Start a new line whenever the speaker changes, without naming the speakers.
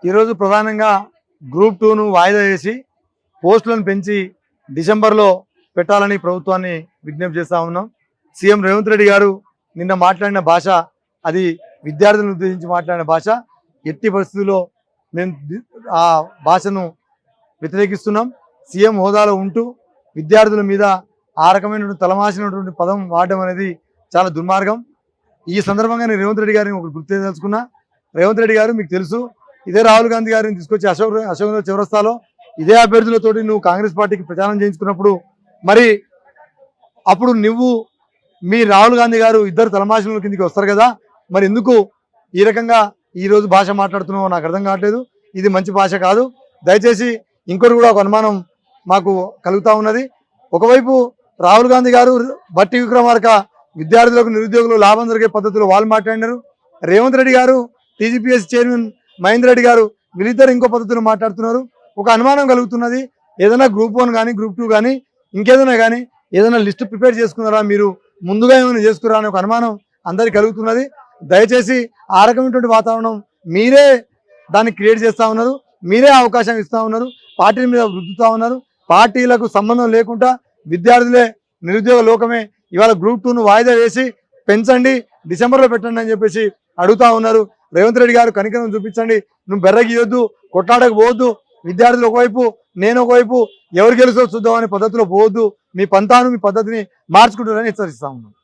ఈరోజు ప్రధానంగా గ్రూప్ 2ను వాయిదా వేసి పోస్టులను పెంచి డిసెంబర్లో పెట్టాలని ప్రభుత్వాన్ని విజ్ఞప్తి చేస్తూ ఉన్నాం. సీఎం రేవంత్ రెడ్డి గారు నిన్న మాట్లాడిన భాష అది విద్యార్థులను ఉద్దేశించి మాట్లాడిన భాష. ఎట్టి పరిస్థితుల్లో మేము ఆ భాషను వ్యతిరేకిస్తున్నాం. సీఎం హోదాలో ఉంటూ విద్యార్థుల మీద ఆ రకమైనటువంటి తలమాసినటువంటి పదం వాడడం అనేది చాలా దుర్మార్గం. ఈ సందర్భంగా నేను రేవంత్ రెడ్డి గారిని ఒకటి గుర్తు తెలుసుకున్నా. రేవంత్ రెడ్డి గారు మీకు తెలుసు, ఇదే రాహుల్ గాంధీ గారిని తీసుకొచ్చి అశోక్ చౌరస్తాలో ఇదే అభ్యర్థులతోటి నువ్వు కాంగ్రెస్ పార్టీకి ప్రచారం చేయించుకున్నప్పుడు మరి అప్పుడు నువ్వు మీ రాహుల్ గాంధీ గారు ఇద్దరు తలమాసినుల కిందకి వస్తారు కదా, మరి ఎందుకు ఈ రకంగా ఈరోజు భాష మాట్లాడుతున్నావో నాకు అర్థం కావట్లేదు. ఇది మంచి భాష కాదు. దయచేసి ఇంకోటి కూడా ఒక అనుమానం మాకు కలుగుతూ ఉన్నది. ఒకవైపు రాహుల్ గాంధీ గారు బట్టి విక్రమార్క విద్యార్థులకు నిరుద్యోగులు లాభం జరిగే పద్ధతిలో వాళ్ళు మాట్లాడినారు. రేవంత్ రెడ్డి గారు టీజీపీఎస్ చైర్మన్ మహేందర్ రెడ్డి గారు వీళ్ళిద్దరు ఇంకో పద్ధతిలో మాట్లాడుతున్నారు. ఒక అనుమానం కలుగుతున్నది. ఏదైనా గ్రూప్ 1 కానీ గ్రూప్ 2 కానీ ఇంకేదైనా కానీ ఏదైనా లిస్టు ప్రిపేర్ చేసుకున్నారా, మీరు ముందుగా ఏమైనా చేసుకురా అనే ఒక అనుమానం అందరికి కలుగుతున్నది. దయచేసి ఆ రకమైనటువంటి వాతావరణం మీరే దాన్ని క్రియేట్ చేస్తూ ఉన్నారు. మీరే అవకాశం ఇస్తూ ఉన్నారు. పార్టీల మీద రుద్దుతూ ఉన్నారు. పార్టీలకు సంబంధం లేకుండా విద్యార్థులే నిరుద్యోగ లోకమే ఇవాళ గ్రూప్ 2ను వాయిదా వేసి పెంచండి, డిసెంబర్లో పెట్టండి అని చెప్పేసి అడుగుతా ఉన్నారు. రేవంత్ రెడ్డి గారు కనికరం చూపించండి. నువ్వు బెర్రగియొద్దు, కొట్లాడకు పోవద్దు. విద్యార్థులు ఒకవైపు నేను ఒకవైపు ఎవరు గెలుసో చూద్దాం అనే పద్ధతిలో పోవద్దు. మీ పంతాను మీ పద్ధతిని మార్చుకుంటారని హెచ్చరిస్తా ఉన్నాను.